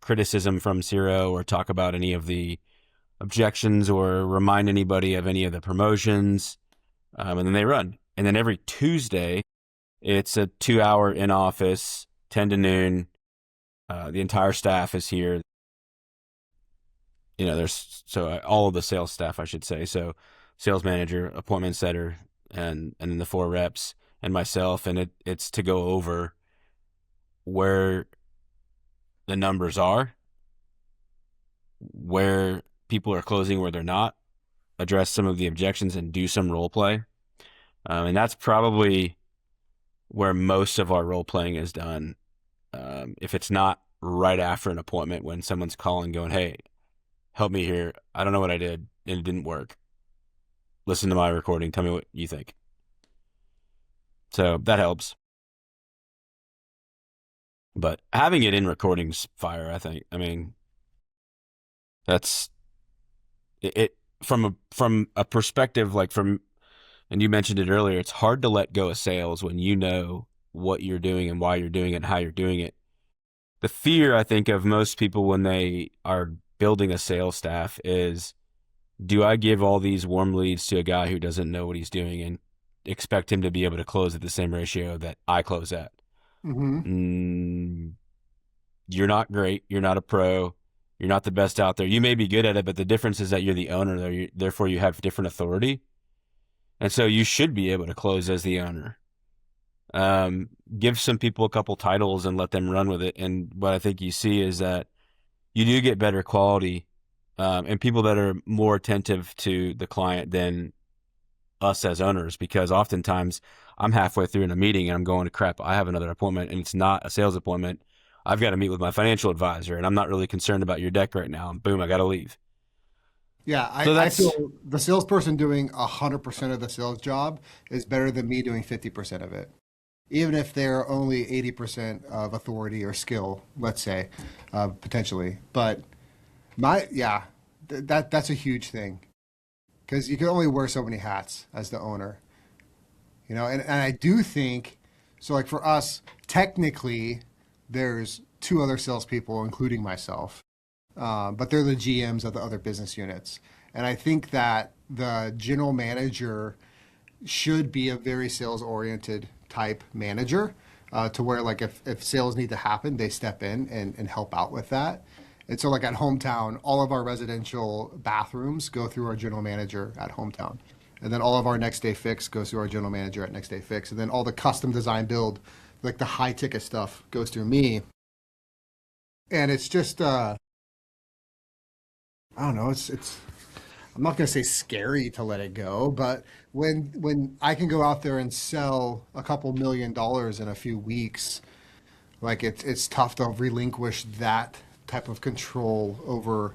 criticism from Zero, or talk about any of the objections, or remind anybody of any of the promotions, and then they run. And then every Tuesday, it's a 2-hour in office, 10 to noon. The entire staff is here. There's all of the sales staff, I should say. So sales manager, appointment setter, and then the 4 reps and myself. And it's to go over where the numbers are, where people are closing, where they're not, address some of the objections, and do some role play. And that's probably where most of our role playing is done. If it's not right after an appointment when someone's calling going, hey, help me here. I don't know what I did and it didn't work. Listen to my recording. Tell me what you think. So that helps. But having it in recording's fire, I think. I mean, it from a perspective like from, and you mentioned it earlier, it's hard to let go of sales when you know what you're doing and why you're doing it and how you're doing it. The fear I think of most people when they are building a sales staff is, do I give all these warm leads to a guy who doesn't know what he's doing and expect him to be able to close at the same ratio that I close at? You're not great. You're not a pro. You're not the best out there. You may be good at it, but the difference is that you're the owner. Therefore, you have different authority. And so you should be able to close as the owner. Give some people a couple titles and let them run with it. And what I think you see is that you do get better quality and people that are more attentive to the client than us as owners, because oftentimes I'm halfway through in a meeting and I'm going, crap, I have another appointment and it's not a sales appointment. I've got to meet with my financial advisor and I'm not really concerned about your deck right now. And boom, I got to leave. Yeah, I feel the salesperson doing 100% of the sales job is better than me doing 50% of it, even if they're only 80% of authority or skill, let's say, potentially. But that's a huge thing, because you can only wear so many hats as the owner, and I do think so. Like for us, technically, there's 2 other salespeople, including myself. But they're the GMs of the other business units. And I think that the general manager should be a very sales-oriented type manager, to where like if sales need to happen, they step in and help out with that. And so like at Hometown, all of our residential bathrooms go through our general manager at Hometown. And then all of our next day fix goes through our general manager at next day fix. And then all the custom design build, like the high ticket stuff, goes through me. And it's just I don't know. It's. I'm not gonna say scary to let it go, but when I can go out there and sell a couple $1 million in a few weeks, like it's tough to relinquish that type of control over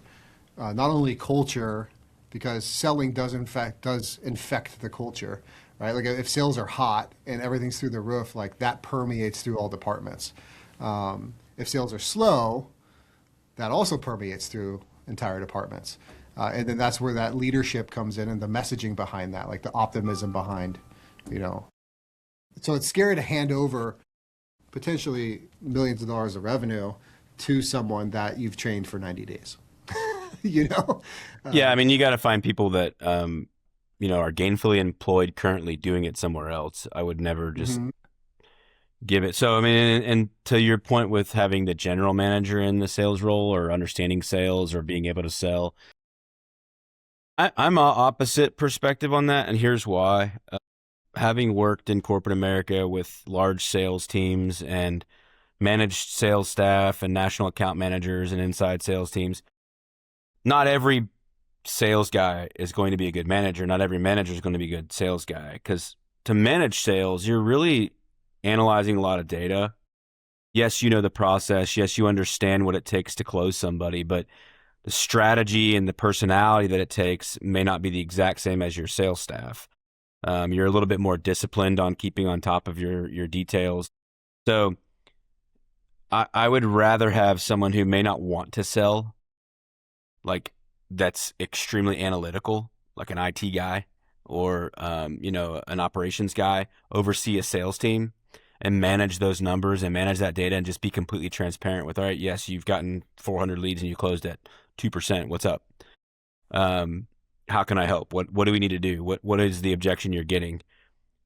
not only culture, because selling does infect the culture, right? Like if sales are hot and everything's through the roof, like that permeates through all departments. If sales are slow, that also permeates through entire departments. And then that's where that leadership comes in and the messaging behind that, like the optimism behind, So it's scary to hand over potentially millions of dollars of revenue to someone that you've trained for 90 days, Yeah, I mean, you got to find people that, are gainfully employed currently doing it somewhere else. I would never just give it. So, I mean, and to your point with having the general manager in the sales role or understanding sales or being able to sell, I'm an opposite perspective on that. And here's why. Having worked in corporate America with large sales teams and managed sales staff and national account managers and inside sales teams, not every sales guy is going to be a good manager. Not every manager is going to be a good sales guy, because to manage sales, you're really analyzing a lot of data. Yes, you know the process. Yes, you understand what it takes to close somebody, but the strategy and the personality that it takes may not be the exact same as your sales staff. You're a little bit more disciplined on keeping on top of your details. So I would rather have someone who may not want to sell, like that's extremely analytical, like an IT guy or an operations guy, oversee a sales team and manage those numbers and manage that data and just be completely transparent with, all right, yes, you've gotten 400 leads and you closed at 2%. What's up? How can I help? What do we need to do? What is the objection you're getting?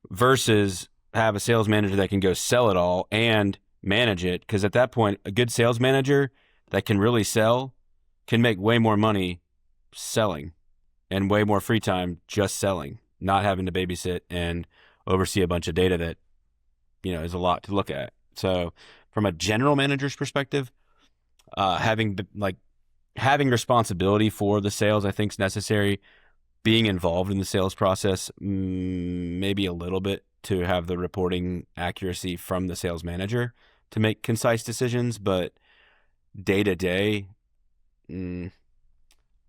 Versus have a sales manager that can go sell it all and manage it. Because at that point, a good sales manager that can really sell can make way more money selling and way more free time just selling, not having to babysit and oversee a bunch of data that, is a lot to look at. So from a general manager's perspective, having responsibility for the sales, I think is necessary. Being involved in the sales process, maybe a little bit, to have the reporting accuracy from the sales manager to make concise decisions. But day to day,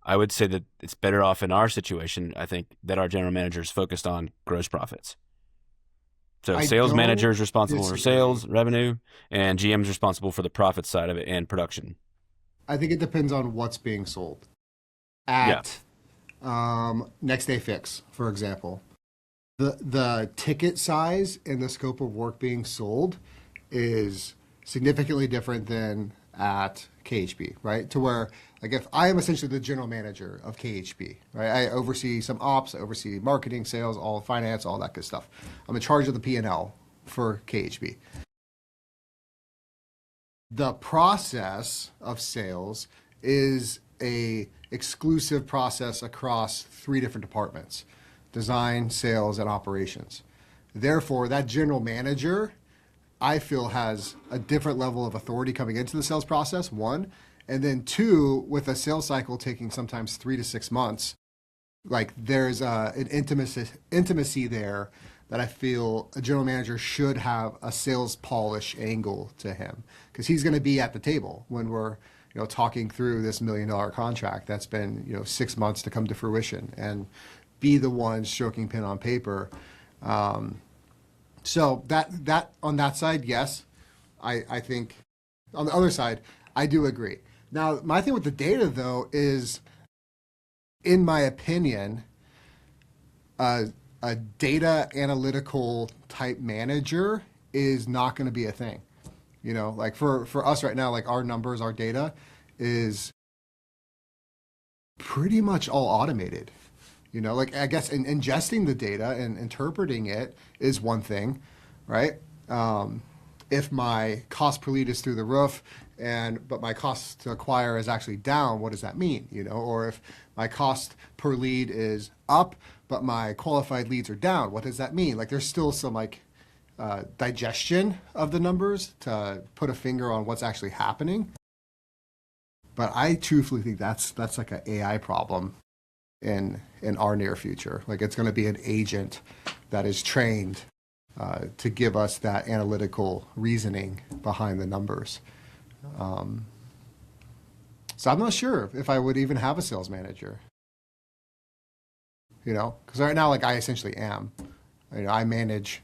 I would say that it's better off in our situation, I think, that our general manager is focused on gross profits. So sales manager is responsible for sales, revenue, and GM is responsible for the profit side of it and production. I think it depends on what's being sold. At next day fix, for example. The ticket size and the scope of work being sold is significantly different than at KHB, right? To where, like, if I am essentially the general manager of KHB, right? I oversee some ops, I oversee marketing, sales, all finance, all that good stuff. I'm in charge of the P&L for KHB. The process of sales is a exclusive process across 3 different departments: design, sales, and operations. Therefore, that general manager, I feel, has a different level of authority coming into the sales process, 1. And then 2, with a sales cycle taking sometimes 3 to 6 months, like, there's an intimacy there that I feel a general manager should have a sales polish angle to him, because he's going to be at the table when we're talking through this $1 million contract that's been 6 months to come to fruition, and be the one stroking pen on paper. So that on that side, yes, I think. On the other side, I do agree. Now, my thing with the data, though, is, in my opinion, a data analytical type manager is not going to be a thing. Like, for us right now, like, our numbers, our data is pretty much all automated. Like, I guess ingesting the data and interpreting it is one thing, right? If my cost per lead is through the roof, but my cost to acquire is actually down, what does that mean? Or if my cost per lead is up, but my qualified leads are down, what does that mean? Like, there's still some, like, digestion of the numbers to put a finger on what's actually happening. But I truthfully think that's like an AI problem in our near future. Like, it's going to be an agent that is trained to give us that analytical reasoning behind the numbers. So I'm not sure if I would even have a sales manager. Because right now, like, I essentially am. I manage,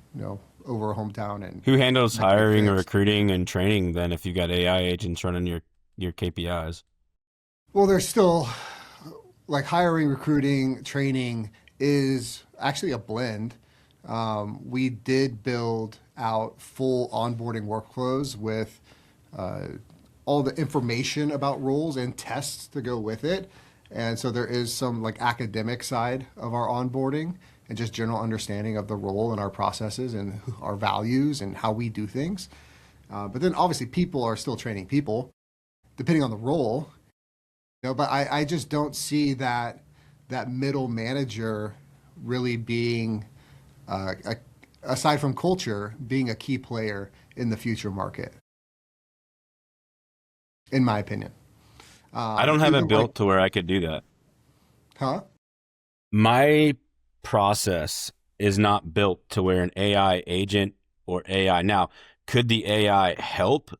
over a hometown. And who handles hiring or recruiting and training then if you got AI agents running your KPIs? Well, there's still, like, hiring, recruiting, training is actually a blend. We did build out full onboarding workflows with all the information about roles and tests to go with it. And so there is some, like, academic side of our onboarding and just general understanding of the role and our processes and our values and how we do things. But then obviously people are still training people depending on the role. But I just don't see that middle manager really being, aside from culture, being a key player in the future market, in my opinion. I don't have it built to where I could do that. Huh? My process is not built to where an AI agent or AI. Now, could the AI help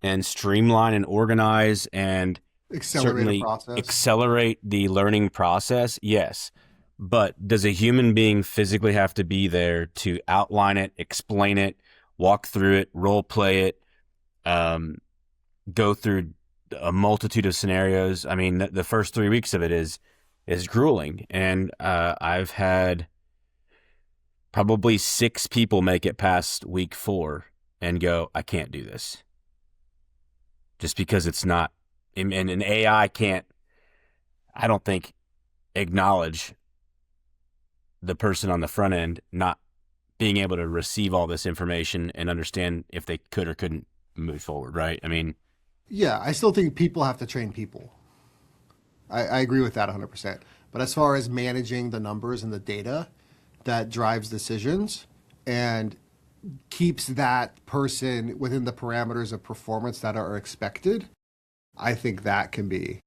and streamline and organize and certainly accelerate the learning process? Yes. But does a human being physically have to be there to outline it, explain it, walk through it, role play it, go through a multitude of scenarios? I mean, the first 3 weeks of it is grueling. And I've had probably 6 people make it past week 4 and go, I can't do this. Just because it's not, and an AI can't, I don't think, acknowledge the person on the front end not being able to receive all this information and understand if they could or couldn't move forward, right? I mean, yeah, I still think people have to train people. I agree with that 100%. But as far as managing the numbers and the data that drives decisions and keeps that person within the parameters of performance that are expected, I think that can be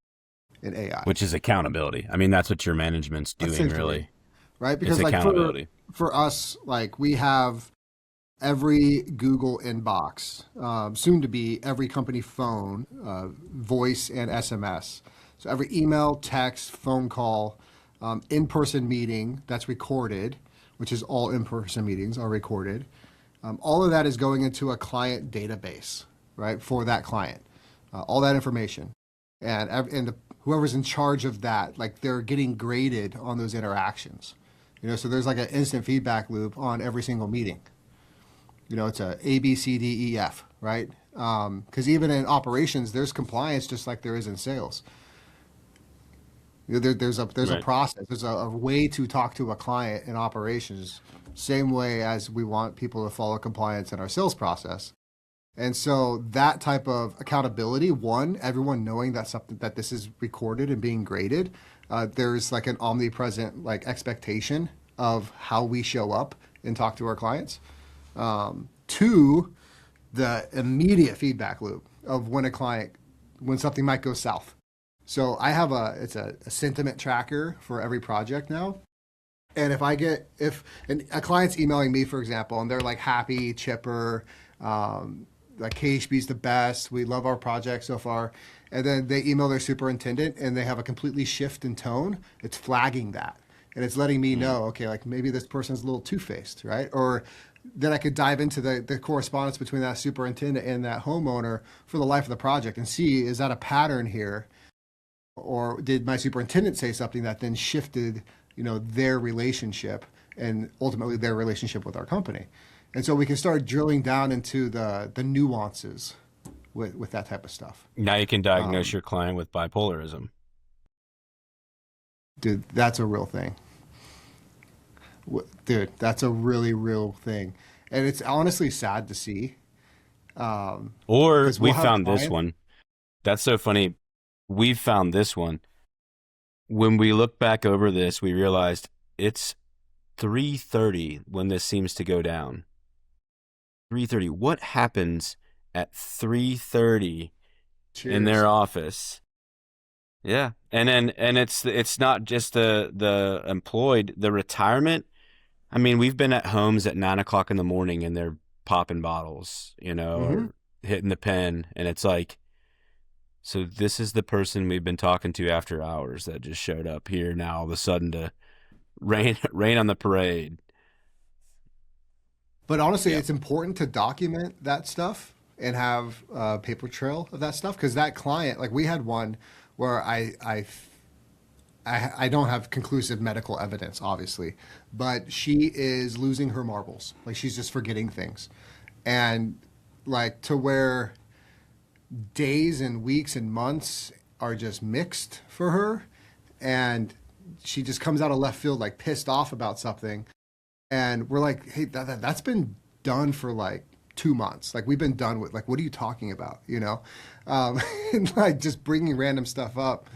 an AI. Which is accountability. I mean, that's what your management's doing, really. Right? Because, it's like, accountability. For us, like, we have every Google inbox, soon to be every company phone, voice and SMS. So every email, text, phone call, in-person meeting that's recorded, which is all in-person meetings are recorded. All of that is going into a client database, right, for that client. All that information. And whoever's in charge of that, like they're getting graded on those interactions. So there's like an instant feedback loop on every single meeting. It's a B, C, D, E, F, right? Because even in operations, there's compliance just like there is in sales. There's a Right. process. There's a way to talk to a client in operations, same way as we want people to follow compliance in our sales process. And so that type of accountability, one, everyone knowing that this is recorded and being graded. There's like an omnipresent like expectation of how we show up and talk to our clients. Two, the immediate feedback loop of when something might go south. So I have it's a sentiment tracker for every project now. And if a client's emailing me, for example, and they're like happy, chipper, like KHB's the best, we love our project so far, and then they email their superintendent and they have a completely shift in tone, it's flagging that. And it's letting me know, okay, like maybe this person's a little two-faced, right? Or then I could dive into the correspondence between that superintendent and that homeowner for the life of the project and see, is that a pattern here? Or did my superintendent say something that then shifted, their relationship and ultimately their relationship with our company? And so we can start drilling down into the nuances with that type of stuff. Now you can diagnose your client with bipolarism. Dude, that's a real thing. Dude, that's a really real thing. And it's honestly sad to see. Or 'Cause we we'll have found this clients- one. That's so funny. We found this one. When we look back over this, we realized it's 3:30 when this seems to go down. 3:30. What happens at 3:30 in their Cheers. office? Yeah. And it's not just the employed, the retirement. I mean, we've been at homes at 9 o'clock in the morning and they're popping bottles, or hitting the pen. And it's like, so this is the person we've been talking to after hours that just showed up here now all of a sudden to rain on the parade. But honestly, Yeah. it's important to document that stuff and have a paper trail of that stuff. Because that client, like we had one where I don't have conclusive medical evidence, obviously, but she is losing her marbles. Like she's just forgetting things. And like to where days and weeks and months are just mixed for her. And she just comes out of left field, like pissed off about something. And we're like, hey, that's been done for like 2 months. Like we've been done with, like, what are you talking about? And like just bringing random stuff up.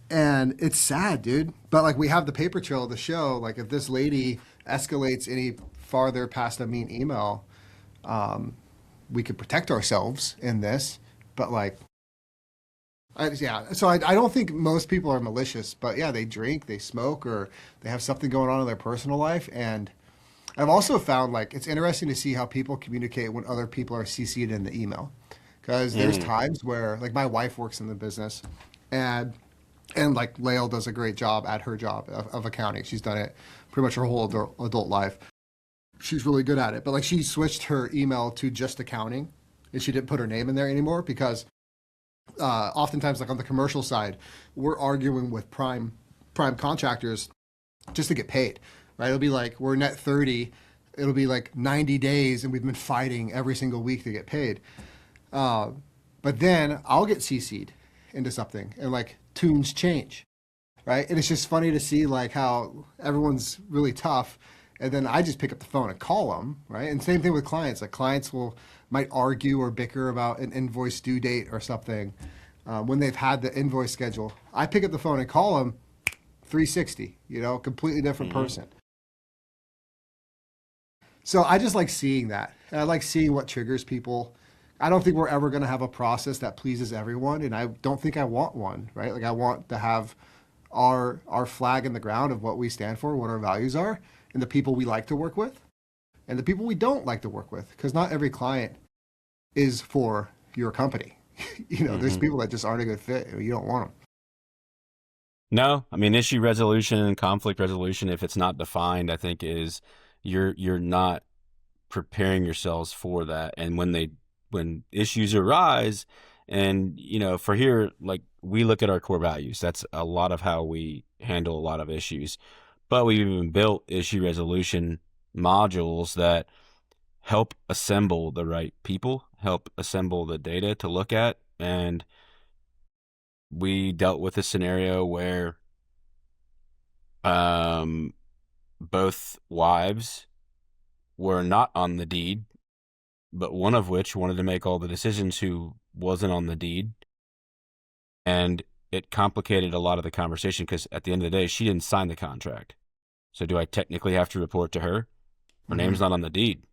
And it's sad, dude. But like we have the paper trail of the show. Like if this lady escalates any farther past a mean email, we could protect ourselves in this. But like, so I don't think most people are malicious, but yeah, they drink, they smoke, or they have something going on in their personal life. And I've also found like it's interesting to see how people communicate when other people are CC'd in the email. Because there's times where like my wife works in the business and like Lael does a great job at her job of accounting. She's done it pretty much her whole adult life. She's really good at it. But like she switched her email to just accounting and she didn't put her name in there anymore because oftentimes like on the commercial side, we're arguing with prime contractors just to get paid, right? It'll be like we're net 30. It'll be like 90 days and we've been fighting every single week to get paid. But then I'll get CC'd into something and like tunes change, right? And it's just funny to see like how everyone's really tough. And then I just pick up the phone and call them, right? And same thing with clients. Like clients might argue or bicker about an invoice due date or something when they've had the invoice schedule. I pick up the phone and call them 360, completely different person. So I just like seeing that. And I like seeing what triggers people. I don't think we're ever going to have a process that pleases everyone. And I don't think I want one, right? Like I want to have our flag in the ground of what we stand for, what our values are, and the people we like to work with and the people we don't like to work with. Because not every client is for your company. There's people that just aren't a good fit. You don't want them. No, I mean, issue resolution and conflict resolution, if it's not defined, I think is you're not preparing yourselves for that. And when issues arise and, for here, like we look at our core values. That's a lot of how we handle a lot of issues. But we've even built issue resolution modules that help assemble the right people, help assemble the data to look at. And we dealt with a scenario where both wives were not on the deed, but one of which wanted to make all the decisions who wasn't on the deed. And it complicated a lot of the conversation because at the end of the day, she didn't sign the contract. So do I technically have to report to her? Her name's not on the deed.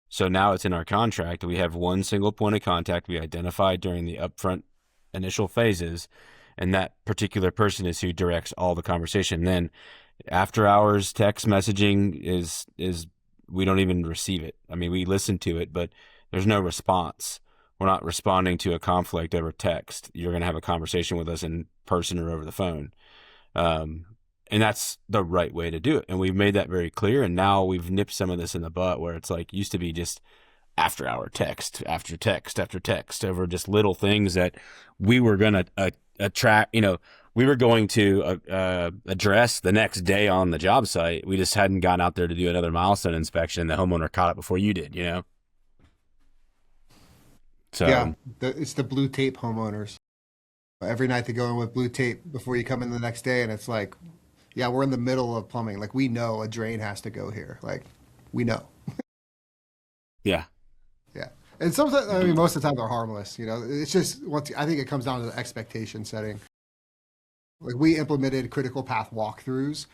So now it's in our contract. We have one single point of contact we identified during the upfront initial phases, and that particular person is who directs all the conversation. Then after hours text messaging is we don't even receive it. I mean, we listen to it, but there's no response. We're not responding to a conflict over text. You're going to have a conversation with us in person or over the phone. And that's the right way to do it. And we've made that very clear. And now we've nipped some of this in the butt where it's like used to be just after hour text, after text, after text over just little things that we were going to attract, we were going to address the next day on the job site. We just hadn't gone out there to do another milestone inspection. The homeowner caught it before you did, So Yeah, it's the blue tape homeowners. Every night they go in with blue tape before you come in the next day, and it's like, yeah, we're in the middle of plumbing. Like, we know a drain has to go here. Like, we know. yeah. Yeah. And sometimes, I mean, most of the time they're harmless. It's just, I think it comes down to the expectation setting. Like, we implemented critical path walkthroughs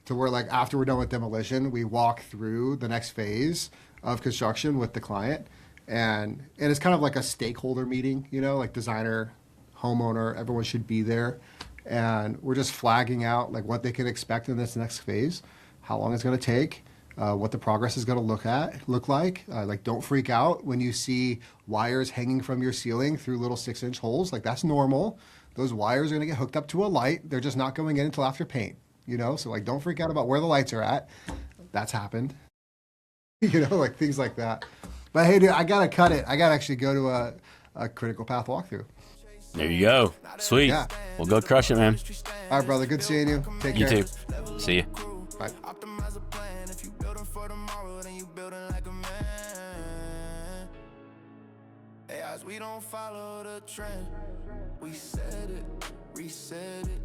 to where, like, after we're done with demolition, we walk through the next phase of construction with the client. And it's kind of like a stakeholder meeting, like designer, homeowner, everyone should be there. And we're just flagging out like what they can expect in this next phase, how long it's going to take, what the progress is going to look like. Like, don't freak out when you see wires hanging from your ceiling through little 6-inch holes. Like, that's normal. Those wires are going to get hooked up to a light. They're just not going in until after paint, So like, don't freak out about where the lights are at. That's happened, like things like that. But hey, dude, I got to cut it. I got to actually go to a critical path walkthrough. There you go. Sweet. Yeah. Well, go crush it, man. All right, brother. Good seeing you. Take You care. too. See you. Bye. Optimize a plan. If you building for tomorrow, then you building like a man. AIS, we don't follow the trend. We said it, reset it.